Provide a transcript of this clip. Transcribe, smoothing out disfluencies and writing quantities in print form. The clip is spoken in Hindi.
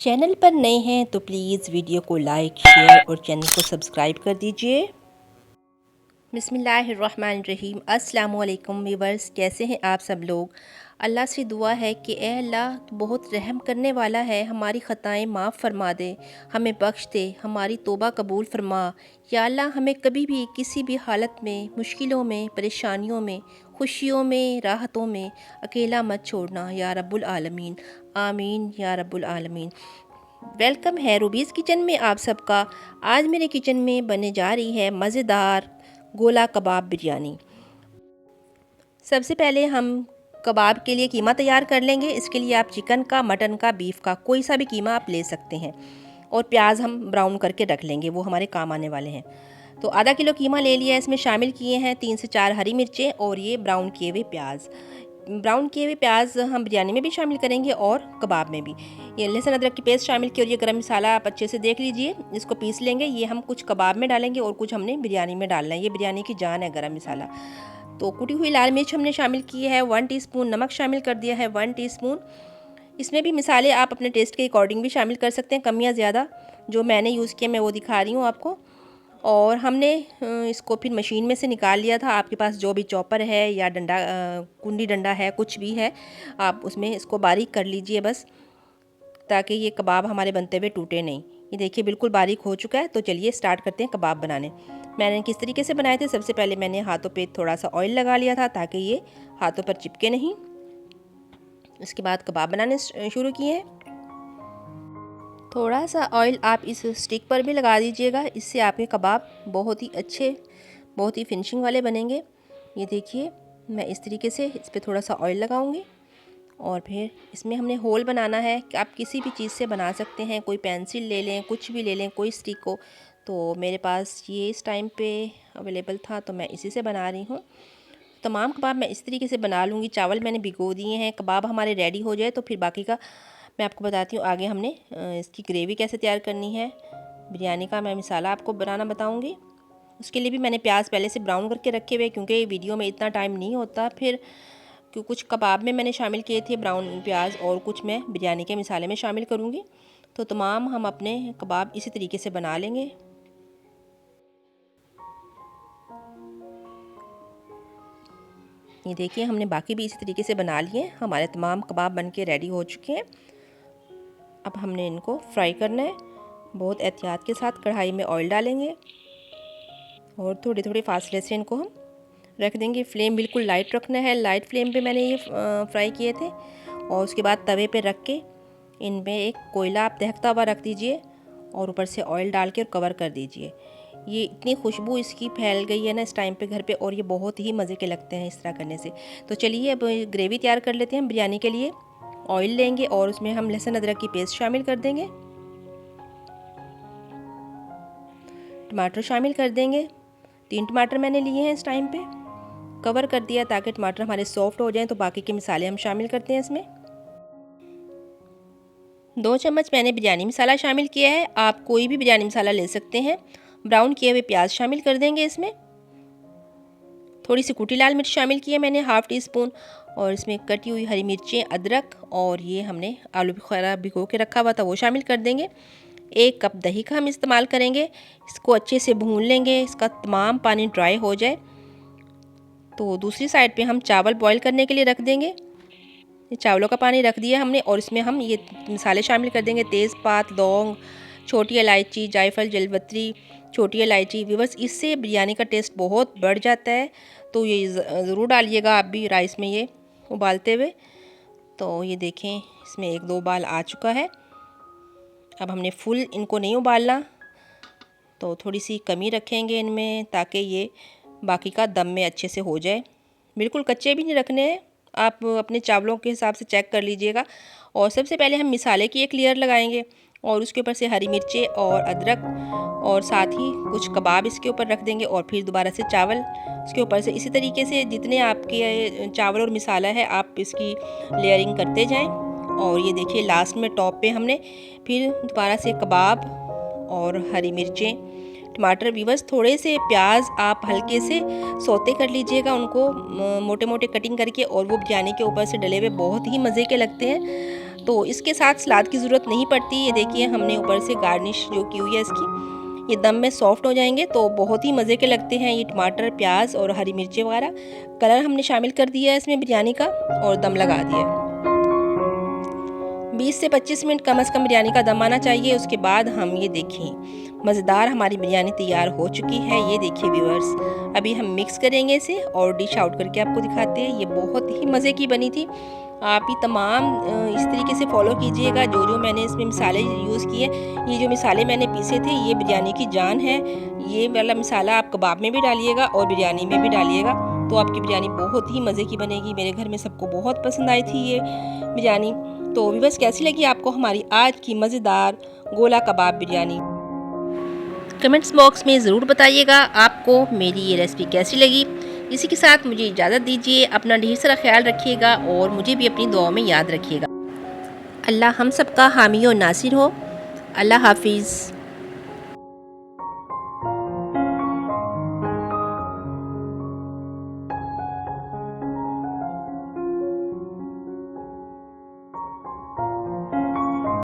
चैनल पर नए हैं तो प्लीज़ वीडियो को लाइक शेयर और चैनल को सब्सक्राइब कर दीजिए। बिस्मिल्लाहिर्रहमानिर्रहीम। अस्सलाम वालेकुम व्यूअर्स, कैसे हैं आप सब लोग। अल्लाह से दुआ है कि ए अल्लाह तो बहुत रहम करने वाला है, हमारी ख़ताएं माफ़ फरमा दे, हमें बख्श दे, हमारी तौबा कबूल फरमा। या अल्लाह हमें कभी भी किसी भी हालत में, मुश्किलों में, परेशानियों में, खुशियों में, राहतों में अकेला मत छोड़ना या रब्बुल आलमीन। आमीन या रब्बुल आलमीन। वेलकम है रूबीज़ किचन में आप सबका। आज मेरे किचन में बनने जा रही है मज़ेदार गोला कबाब बिरयानी। सबसे पहले हम कबाब के लिए कीमा तैयार कर लेंगे। इसके लिए आप चिकन का, मटन का, बीफ का कोई सा भी कीमा आप ले सकते हैं। और प्याज हम ब्राउन करके रख लेंगे, वो हमारे काम आने वाले हैं। तो आधा किलो कीमा ले लिया, इसमें शामिल किए हैं 3 से 4 हरी मिर्चें और ये ब्राउन किए हुए प्याज। ब्राउन किए हुए प्याज हम बिरयानी में भी शामिल करेंगे और कबाब में भी। ये लहसुन अदरक की पेस्ट शामिल की और ये गरम मसाला आप अच्छे से देख लीजिए, इसको पीस लेंगे। ये हम कुछ कबाब में डालेंगे और कुछ हमने बिरयानी में डालना है। ये बिरयानी की जान है गरम मसाला। तो कुटी हुई लाल मिर्च हमने शामिल की है 1 टीस्पून, नमक शामिल कर दिया है 1 टीस्पून। इसमें भी मसाले आप अपने टेस्ट के अकॉर्डिंग भी शामिल कर सकते हैं, कम या ज़्यादा। जो मैंने यूज़ किया मैं वो दिखा रही हूँ आपको। और हमने इसको फिर मशीन में से निकाल लिया था। आपके पास जो भी चॉपर है या डंडा, कुंडी डंडा है, कुछ भी है, आप उसमें इसको बारीक कर लीजिए बस, ताकि ये कबाब हमारे बनते हुए टूटे नहीं। ये देखिए बिल्कुल बारीक हो चुका है। तो चलिए स्टार्ट करते हैं कबाब बनाने। मैंने किस तरीके से बनाए थे, सबसे पहले मैंने हाथों पे थोड़ा सा ऑयल लगा लिया था ताकि ये हाथों पर चिपके नहीं। इसके बाद कबाब बनाने शुरू किए हैं। थोड़ा सा ऑयल आप इस स्टिक पर भी लगा दीजिएगा, इससे आपके कबाब बहुत ही अच्छे, बहुत ही फिनिशिंग वाले बनेंगे। ये देखिए मैं इस तरीके से इस पर थोड़ा सा ऑयल लगाऊंगी और फिर इसमें हमने होल बनाना है। कि आप किसी भी चीज़ से बना सकते हैं, कोई पेंसिल ले लें, कुछ भी ले लें, कोई स्टिक हो। तो मेरे पास ये इस टाइम पे अवेलेबल था तो मैं इसी से बना रही हूँ। तमाम कबाब मैं इस तरीके से बना लूँगी। चावल मैंने भिगो दिए हैं। कबाब हमारे रेडी हो जाए तो फिर बाकी का मैं आपको बताती हूँ। आगे हमने इसकी ग्रेवी कैसे तैयार करनी है, बिरयानी का मैं मसाला आपको बनाना बताऊँगी। उसके लिए भी मैंने प्याज पहले से ब्राउन करके रखे हुए, क्योंकि वीडियो में इतना टाइम नहीं होता। फिर क्यों कुछ कबाब में मैंने शामिल किए थे ब्राउन प्याज और कुछ मैं बिरयानी के मसाले में शामिल करूँगी। तो तमाम हम अपने कबाब इसी तरीके से बना लेंगे। ये देखिए हमने बाकी भी इसी तरीके से बना लिए। हमारे तमाम कबाब बन के रेडी हो चुके हैं। अब हमने इनको फ्राई करना है। बहुत एहतियात के साथ कढ़ाई में ऑयल डालेंगे और थोड़े थोड़े फासले से इनको हम रख देंगे। फ्लेम बिल्कुल लाइट रखना है। लाइट फ्लेम पे मैंने ये फ्राई किए थे। और उसके बाद तवे पे रख के इनमें एक कोयला आप दहकता हुआ रख दीजिए और ऊपर से ऑयल डाल के और कवर कर दीजिए। ये इतनी खुशबू इसकी फैल गई है ना इस टाइम पे घर पे, और ये बहुत ही मज़े के लगते हैं इस तरह करने से। तो चलिए अब ग्रेवी तैयार कर लेते हैं। बिरयानी के लिए ऑयल लेंगे और उसमें हम लहसुन अदरक की पेस्ट शामिल कर देंगे, टमाटर शामिल कर देंगे। 3 टमाटर मैंने लिए हैं इस टाइम पे। कवर कर दिया ताकि टमाटर हमारे सॉफ्ट हो जाएं। तो बाकी के मसाले हम शामिल करते हैं इसमें। 2 चम्मच मैंने बिरयानी मसाला शामिल किया है। आप कोई भी बिरयानी मसाला ले सकते हैं। ब्राउन किए हुए प्याज शामिल कर देंगे इसमें। थोड़ी सी कुटी लाल मिर्च शामिल की है मैंने 1/2 टीस्पून। और इसमें कटी हुई हरी मिर्चें, अदरक और ये हमने आलू बुखारा भिगो के रखा हुआ था वो शामिल कर देंगे। 1 कप दही का हम इस्तेमाल करेंगे। इसको अच्छे से भून लेंगे, इसका तमाम पानी ड्राई हो जाए। तो दूसरी साइड पे हम चावल बॉईल करने के लिए रख देंगे। ये चावलों का पानी रख दिया हमने और इसमें हम ये मसाले शामिल कर देंगे। तेज़पात, लौंग, छोटी इलायची, जायफल, जलपत्री, छोटी इलायची। व्यूअर्स इससे बिरयानी का टेस्ट बहुत बढ़ जाता है, तो ये ज़रूर डालिएगा आप भी राइस में ये उबालते हुए। तो ये देखें इसमें 1-2 उबाल आ चुका है। अब हमने फुल इनको नहीं उबालना, तो थोड़ी सी कमी रखेंगे इनमें ताकि ये बाकी का दम में अच्छे से हो जाए। बिल्कुल कच्चे भी नहीं रखने हैं, आप अपने चावलों के हिसाब से चेक कर लीजिएगा। और सबसे पहले हम मसाले की एक लेयर लगाएंगे और उसके ऊपर से हरी मिर्चें और अदरक और साथ ही कुछ कबाब इसके ऊपर रख देंगे और फिर दोबारा से चावल उसके ऊपर से। इसी तरीके से जितने आपके चावल और मसाला है आप इसकी लेयरिंग करते जाएं। और ये देखिए लास्ट में टॉप पे हमने फिर दोबारा से कबाब और हरी मिर्चें, टमाटर। व्यूअर्स थोड़े से प्याज आप हल्के से सौते कर लीजिएगा, उनको मोटे मोटे कटिंग करके, और वो बिरयानी के ऊपर से डले हुए बहुत ही मज़े के लगते हैं। तो इसके साथ सलाद की ज़रूरत नहीं पड़ती। ये देखिए हमने ऊपर से गार्निश जो की हुई है इसकी, ये दम में सॉफ्ट हो जाएंगे तो बहुत ही मज़े के लगते हैं ये टमाटर, प्याज और हरी मिर्चें वगैरह। कलर हमने शामिल कर दिया है इसमें बिरयानी का और दम लगा दिया है। 20 से 25 मिनट कम से कम बिरयानी का दम आना चाहिए। उसके बाद हम ये देखें मज़ेदार हमारी बिरयानी तैयार हो चुकी है। ये देखिए व्यूअर्स, अभी हम मिक्स करेंगे इसे और डिश आउट करके आपको दिखाते हैं। ये बहुत ही मज़े की बनी थी। आप ही तमाम इस तरीके से फॉलो कीजिएगा। जो मैंने इसमें मिसाले यूज़ किए, ये जो मिसाले मैंने पीसे थे ये बिरयानी की जान है। ये वाला मिसाला आप कबाब में भी डालिएगा और बिरयानी में भी डालिएगा तो आपकी बिरयानी बहुत ही मज़े की बनेगी। मेरे घर में सबको बहुत पसंद आई थी ये बिरयानी। तो व्यूअर्स, कैसी लगी आपको हमारी आज की मज़ेदार गोला कबाब बिरयानी? कमेंट्स बॉक्स में ज़रूर बताइएगा आपको मेरी ये रेसिपी कैसी लगी। इसी के साथ मुझे इजाज़त दीजिए। अपना ढेर सारा ख्याल रखिएगा और मुझे भी अपनी दुआ में याद रखिएगा। अल्लाह हम सबका हामी और नासिर हो। अल्लाह हाफिज़।